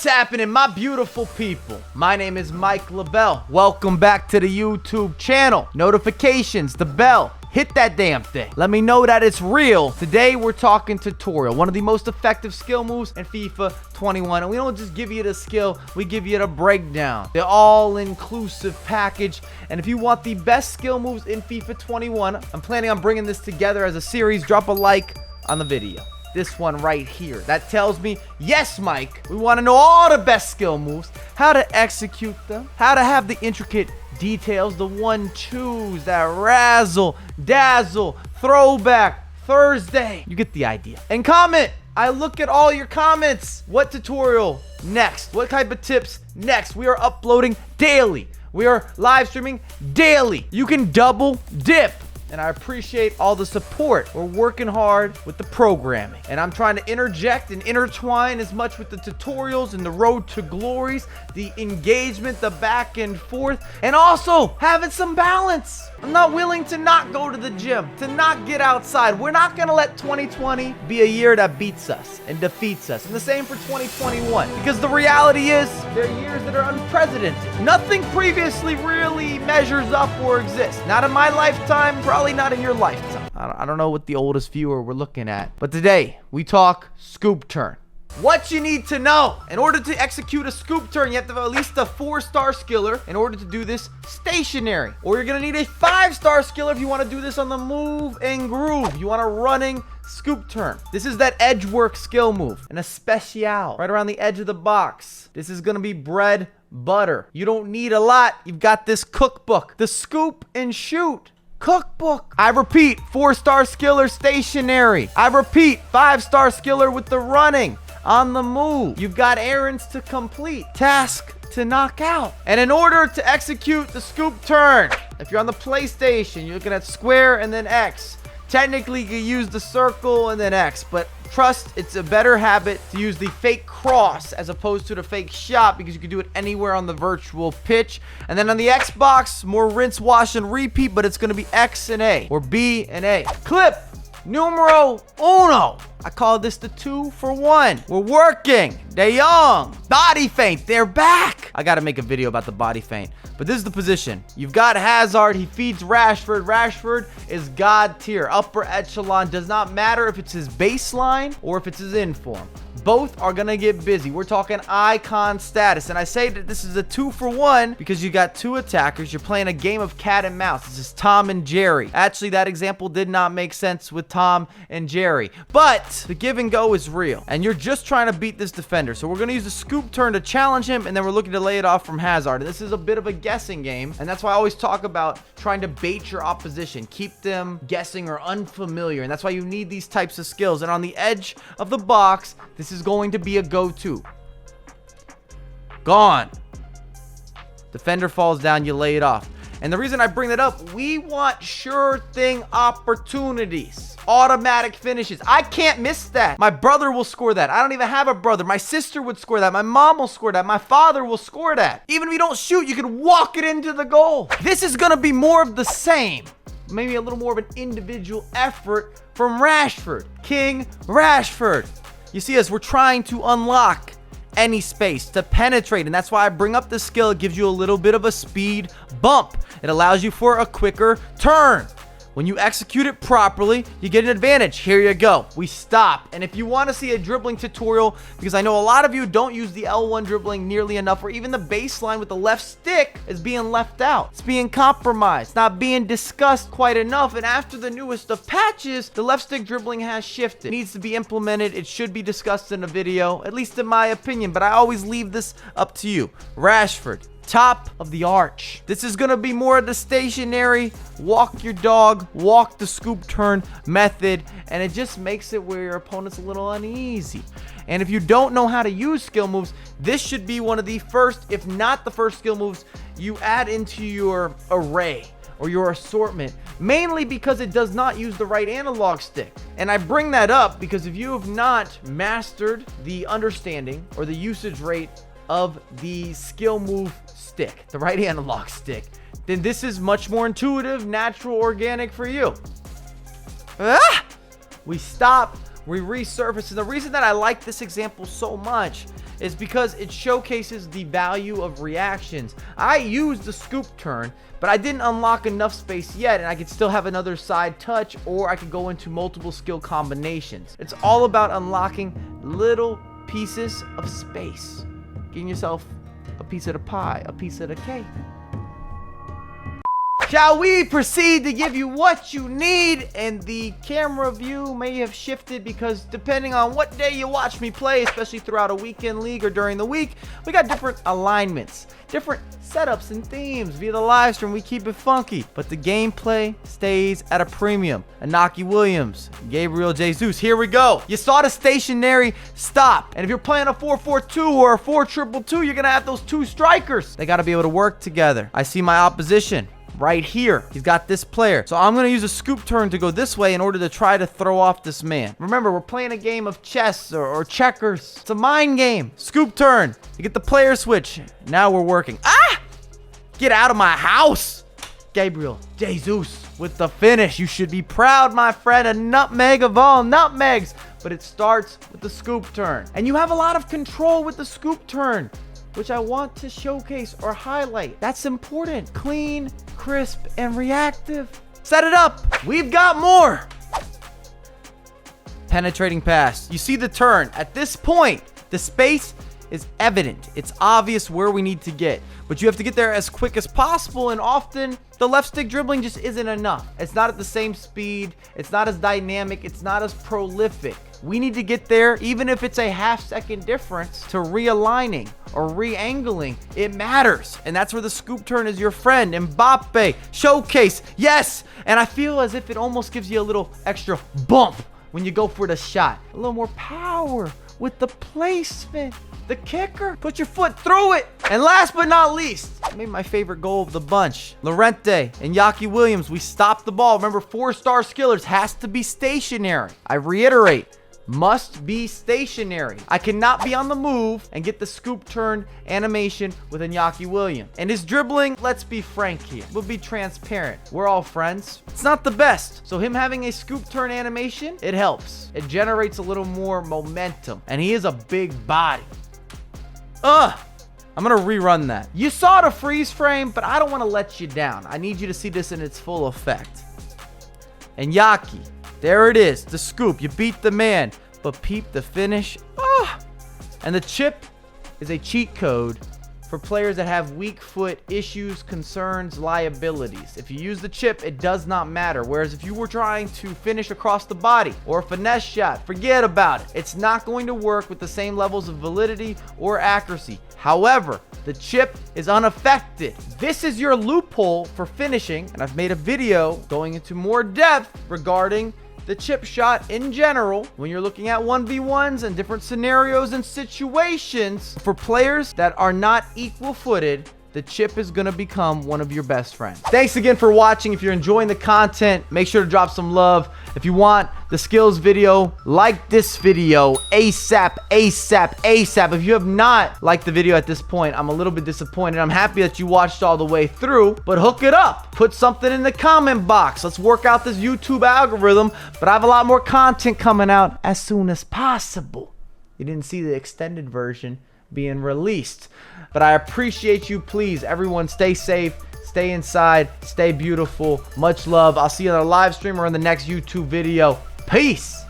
happening, my beautiful people? My name is Mike LaBelle. Welcome back to the YouTube channel. Notifications, the bell. Hit that damn thing. Let me know that it's real. Today, we're talking tutorial. One of the most effective skill moves in FIFA 21. And we don't just give you the skill, we give you the breakdown. The all-inclusive package. And if you want the best skill moves in FIFA 21, I'm planning on bringing this together as a series. Drop a like on the video. This one right here. That tells me, yes, Mike, we want to know all the best skill moves, how to execute them, how to have the intricate details, the 1-2s, that razzle, dazzle, throwback, Thursday. You get the idea. And comment. I look at all your comments. What tutorial next? What type of tips next? We are uploading daily. We are live streaming daily. You can double dip. And I appreciate all the support. We're working hard with the programming. And I'm trying to interject and intertwine as much with the tutorials and the road to glories, the engagement, the back and forth, and also having some balance. I'm not willing to not go to the gym, to not get outside. We're not going to let 2020 be a year that beats us and defeats us. And the same for 2021. Because the reality is, they're years that are unprecedented. Nothing previously really measures up or exists. Not in my lifetime, probably not in your lifetime. I don't know what the oldest viewer we're looking at. But today, we talk scoop turn. What you need to know. In order to execute a scoop turn, you have to have at least a 4-star skiller in order to do this stationary. Or you're going to need a 5-star skiller if you want to do this on the move and groove. You want a running scoop turn. This is that edge work skill move. And a special right around the edge of the box. This is going to be bread butter. You don't need a lot. You've got this cookbook. The scoop and shoot cookbook. I repeat, 4-star skiller stationary. I repeat, 5-star skiller with the running on the move. You've got errands to complete, task to knock out. And in order to execute the scoop turn, if you're on the PlayStation, you're looking at square and then X. Technically, you use the circle and then X, but trust, it's a better habit to use the fake cross as opposed to the fake shot because you can do it anywhere on the virtual pitch. And then on the Xbox, more rinse, wash, and repeat, but it's going to be X and A or B and A. Clip numero uno. I call this the 2-for-1. We're working. De Jong. Body feint. They're back. I got to make a video about the body feint. But this is the position. You've got Hazard. He feeds Rashford. Rashford is God tier. Upper echelon. Does not matter if it's his baseline or if it's his inform. Both are going to get busy. We're talking icon status. And I say that this is a 2-for-1 because you got two attackers. You're playing a game of cat and mouse. This is Tom and Jerry. Actually, that example did not make sense with Tom and Jerry. But the give and go is real. And you're just trying to beat this defender. So we're going to use a scoop turn to challenge him. And then we're looking to lay it off from Hazard. And this is a bit of a guessing game. And that's why I always talk about trying to bait your opposition. Keep them guessing or unfamiliar. And that's why you need these types of skills. And on the edge of the box, this is going to be a go-to. Gone. Defender falls down, you lay it off. And the reason I bring that up, we want sure thing opportunities. Automatic finishes. I can't miss that. My brother will score that. I don't even have a brother. My sister would score that. My mom will score that. My father will score that. Even if you don't shoot, you can walk it into the goal. This is going to be more of the same. Maybe a little more of an individual effort from Rashford. King Rashford. You see, as we're trying to unlock any space to penetrate, and that's why I bring up the skill. It gives you a little bit of a speed bump. It allows you for a quicker turn. When you execute it properly, you get an advantage. Here you go. We stop. And if you want to see a dribbling tutorial, because I know a lot of you don't use the L1 dribbling nearly enough, or even the baseline with the left stick is being left out. It's being compromised, not being discussed quite enough. And after the newest of patches, the left stick dribbling has shifted. It needs to be implemented. It should be discussed in a video, at least in my opinion, but I always leave this up to you. Rashford. Top of the arch. This is going to be more of the stationary, walk your dog, walk the scoop turn method, and it just makes it where your opponent's a little uneasy. And if you don't know how to use skill moves, this should be one of the first, if not the first skill moves you add into your array or your assortment, mainly because it does not use the right analog stick. And I bring that up because if you have not mastered the understanding or the usage rate of the skill move stick, the right analog stick, then this is much more intuitive, natural, organic for you. We stop, we resurface. And the reason that I like this example so much is because it showcases the value of reactions. I used the scoop turn, but I didn't unlock enough space yet, and I could still have another side touch, or I could go into multiple skill combinations. It's all about unlocking little pieces of space, getting yourself a piece of the pie, a piece of the cake. Shall we proceed to give you what you need? And the camera view may have shifted because depending on what day you watch me play, especially throughout a weekend league or during the week, we got different alignments, different setups and themes. Via the live stream, we keep it funky, but the gameplay stays at a premium. Inaki Williams, Gabriel Jesus, here we go. You saw the stationary stop. And if you're playing a 4-4-2 or a 4-2-2, you're gonna have those two strikers. They gotta be able to work together. I see my opposition right here. He's got this player. So I'm going to use a scoop turn to go this way in order to try to throw off this man. Remember, we're playing a game of chess or checkers. It's a mind game. Scoop turn. You get the player switch. Now we're working. Ah! Get out of my house. Gabriel Jesus with the finish. You should be proud, my friend. A nutmeg of all nutmegs. But it starts with the scoop turn. And you have a lot of control with the scoop turn, which I want to showcase or highlight. That's important. Clean, crisp, and reactive. Set it up. We've got more. Penetrating pass. You see the turn. At this point, the space is evident. It's obvious where we need to get, but you have to get there as quick as possible, and often the left stick dribbling just isn't enough. It's not at the same speed. It's not as dynamic. It's not as prolific. We need to get there, even if it's a half-second difference to realigning or re-angling. It matters, and that's where the scoop turn is your friend. Mbappe, showcase, yes! And I feel as if it almost gives you a little extra bump when you go for the shot. A little more power with the placement. The kicker, put your foot through it. And last but not least, maybe my favorite goal of the bunch, Llorente and Inaki Williams, we stopped the ball. Remember, 4-star skillers has to be stationary. I reiterate, must be stationary. I cannot be on the move and get the scoop turn animation with Inaki Williams. And his dribbling, let's be frank here, we'll be transparent. We're all friends. It's not the best. So him having a scoop turn animation, it helps. It generates a little more momentum. And he is a big body. I'm gonna rerun that. You saw the freeze frame, but I don't want to let you down. I need you to see this in its full effect. And Yaki, there it is, the scoop. You beat the man, but peep the finish. And the chip is a cheat code for players that have weak foot issues, concerns, liabilities. If you use the chip, it does not matter. Whereas if you were trying to finish across the body or a finesse shot, forget about it. It's not going to work with the same levels of validity or accuracy. However, the chip is unaffected. This is your loophole for finishing, and I've made a video going into more depth regarding the chip shot in general when you're looking at 1v1s and different scenarios and situations. For players that are not equal-footed, the chip is going to become one of your best friends. Thanks again for watching. If you're enjoying the content, make sure to drop some love. If you want the skills video, like this video ASAP, ASAP, ASAP. If you have not liked the video at this point, I'm a little bit disappointed. I'm happy that you watched all the way through, but hook it up. Put something in the comment box. Let's work out this YouTube algorithm, but I have a lot more content coming out as soon as possible. You didn't see the extended version being released, but I appreciate you. Please, everyone, stay safe, stay inside, stay beautiful. Much love. I'll see you on a live stream or in the next YouTube video. Peace.